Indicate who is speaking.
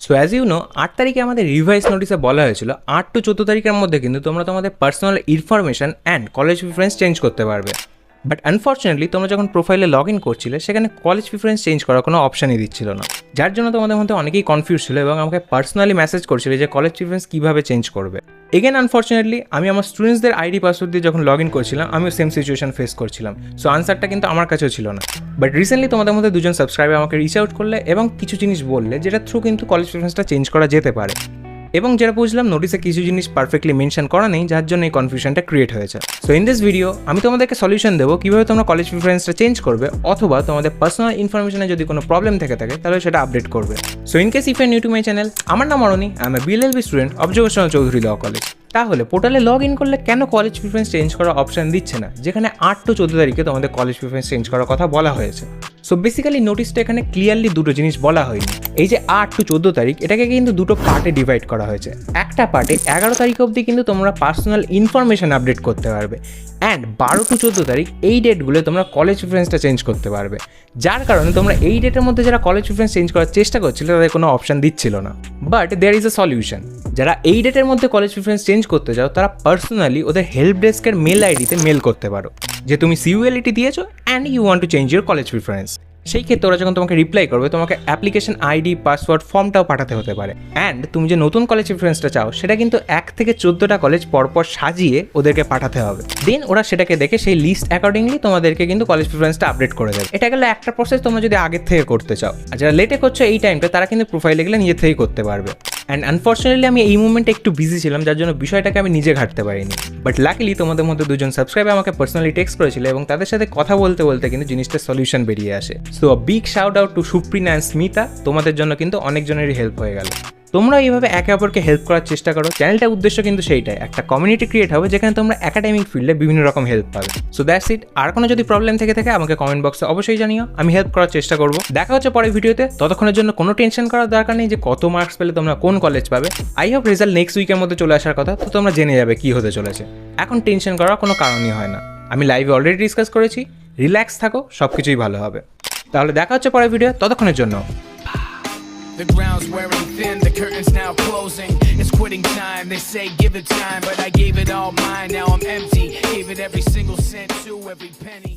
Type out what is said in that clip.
Speaker 1: So as you know 8 তারিখে আমাদের revise নোটিসে বলা হয়েছিল 8 to 14 তারিখের মধ্যে কিন্তু তোমরা তোমাদের personal information and college preference change করতে পারবে। বাট আনফর্চুনেটলি তোমরা যখন প্রোফাইলে লগ ইন করছিলে সেখানে কলেজ প্রিফারেন্স চেঞ্জ করার কোনো অপশানই দিচ্ছিল না, যার জন্য তোমাদের মধ্যে অনেকেই কনফিউজ ছিল এবং আমাকে পার্সোনালি মেসেজ করছিল যে কলেজ প্রিফারেন্স কীভাবে চেঞ্জ করবে। এগেন আনফর্চুনেটলি আমি আমার স্টুডেন্টসদের আইডি পাসওয়ার্ড দিয়ে যখন লগ ইন করছিলাম আমিও সেম সিচুয়েশন ফেস করছিলাম। সো আনসারটা কিন্তু আমার কাছেও ছিল না। বাট রিসেন্টলি তোমাদের মধ্যে দুজন সাবস্ক্রাইবার আমাকে রিচ আউট করলে এবং কিছু জিনিস বললে যেটা থ্রু কিন্তু কলেজ প্রিফারেন্সটা চেঞ্জ করা যেতে পারে। এবং যেটা বুঝলাম নোটিসে কিছু জিনিস পারফেক্টলি মেনশন করা নেই, যার জন্য এই কনফিউশনটা ক্রিয়েট হয়েছে। সো ইন দিস ভিডিও আমি তোমাদেরকে সলিউশন দেবো কীভাবে তোমরা কলেজ প্রিফারেন্সটা চেঞ্জ করবে, অথবা তোমাদের পার্সোনাল ইনফরমেশনে যদি কোনো প্রবলেম থেকে থাকে তাহলে সেটা আপডেট করবে। So in case if you new to my channel, আমার নাম Aroni, I am a BLLB student of Yogesh Chowdhury law college. তাহলে পোর্টালে লগ ইন করলে কেন কলেজ প্রিফারেন্স চেঞ্জ করার অপশান দিচ্ছে না, যেখানে 8 to 14 তারিখে তোমাদের কলেজ প্রিফারেন্স চেঞ্জ করার কথা বলা হয়েছে? সো বেসিক্যালি নোটিসটা এখানে ক্লিয়ারলি দুটো জিনিস বলা হয়নি। এই যে 8 to 14 তারিখ এটাকে কিন্তু দুটো পার্টে ডিভাইড করা হয়েছে। একটা পার্টে 11 তারিখ অবধি কিন্তু তোমরা পার্সোনাল ইনফরমেশন আপডেট করতে পারবে, অ্যান্ড 12 to 14 তারিখ এই ডেটগুলো তোমরা কলেজ প্রিফারেন্সটা চেঞ্জ করতে পারবে। যার কারণে তোমরা এই ডেটের মধ্যে যারা কলেজ প্রিফারেন্স চেঞ্জ করার চেষ্টা করছিল তাদের কোনো অপশান দিচ্ছিল না। But there is a solution. যারা এই ডেটের মধ্যে কলেজ প্রিফারেন্স চেঞ্জ করতে চাও তারা পার্সোনালি ওদের হেল্প ডেস্কের মেল আইডিতে মেল করতে পারো যে তুমি CULET দিয়েছো and you want to change your college preference. সেই ক্ষেত্রে ওরা যখন তোমাকে রিপ্লাই করবে তোমাকে অ্যাপ্লিকেশন আইডি, পাসওয়ার্ড, ফর্মটাও পাঠাতে হতে পারে। অ্যান্ড তুমি যে নতুন কলেজ প্রিফারেন্সটা চাও সেটা কিন্তু 1 থেকে 14টা কলেজ পরপর সাজিয়ে ওদেরকে পাঠাতে হবে। দেন ওরা সেটাকে দেখে সেই লিস্ট অ্যাকর্ডিংলি তোমাদেরকে কিন্তু কলেজ প্রিফারেন্সটা আপডেট করে দেবে। এটা গেলে একটা প্রসেস তোমরা যদি আগের থেকে করতে চাও, আর যারা লেটে করছো এই টাইমটা তারা কিন্তু প্রোফাইলে গেলে নিজে থেকেই করতে পারবে। অ্যান্ড আনফর্চুনেটলি আমি এই মুভমেন্টে একটু বিজি ছিলাম, যার জন্য বিষয়টাকে আমি নিজে ঘাটতে পারিনি। বাট লাকিলি তোমাদের মধ্যে দুজন সাবস্ক্রাইবার আমাকে পার্সোনালি টেক্সট করেছিল এবং তাদের সাথে কথা বলতে বলতে কিন্তু জিনিসটার সলিউশন বেরিয়ে আসে। So big shout out to Suprina and Smita, তোমাদের জন্য কিন্তু অনেকজনেরই হেল্প হয়ে গেল। তোমরা এইভাবে একে অপরকে হেল্প করার চেষ্টা করো। চ্যানেলটার উদ্দেশ্য কিন্তু সেইটাই, একটা কমিউনিটি ক্রিয়েট হবে যেখানে তোমরা একাডেমিক ফিল্ডে বিভিন্ন রকম হেল্প পাবে। So that's it. আর কোনো যদি প্রবলেম থেকে থাকে আমাকে কমেন্ট বক্সে অবশ্যই জানিও, আমি হেল্প করার চেষ্টা করবো। দেখা হচ্ছে পরের ভিডিওতে। ততক্ষণের জন্য কোনো টেনশন করার দরকার নেই যে কত মার্কস পেলে তোমরা কোন কলেজ পাবে। আই হোপ রেজাল্ট নেক্সট উইকের মধ্যে চলে আসার কথা, তো তোমরা জেনে যাবে কি হতে চলেছে। এখন টেনশন করার কোনো কারণই হয় না। আমি লাইভে অলরেডি ডিসকাস করেছি, রিল্যাক্স থাকো, সব কিছুই ভালো হবে। তাহলে দেখা হচ্ছে পরের ভিডিও, ততক্ষণের জন্য।
Speaker 2: The ground's wearing thin, the curtain's now closing. It's quitting time, they say give it time, but I gave it all mine, now I'm empty. Gave it every single cent to every penny.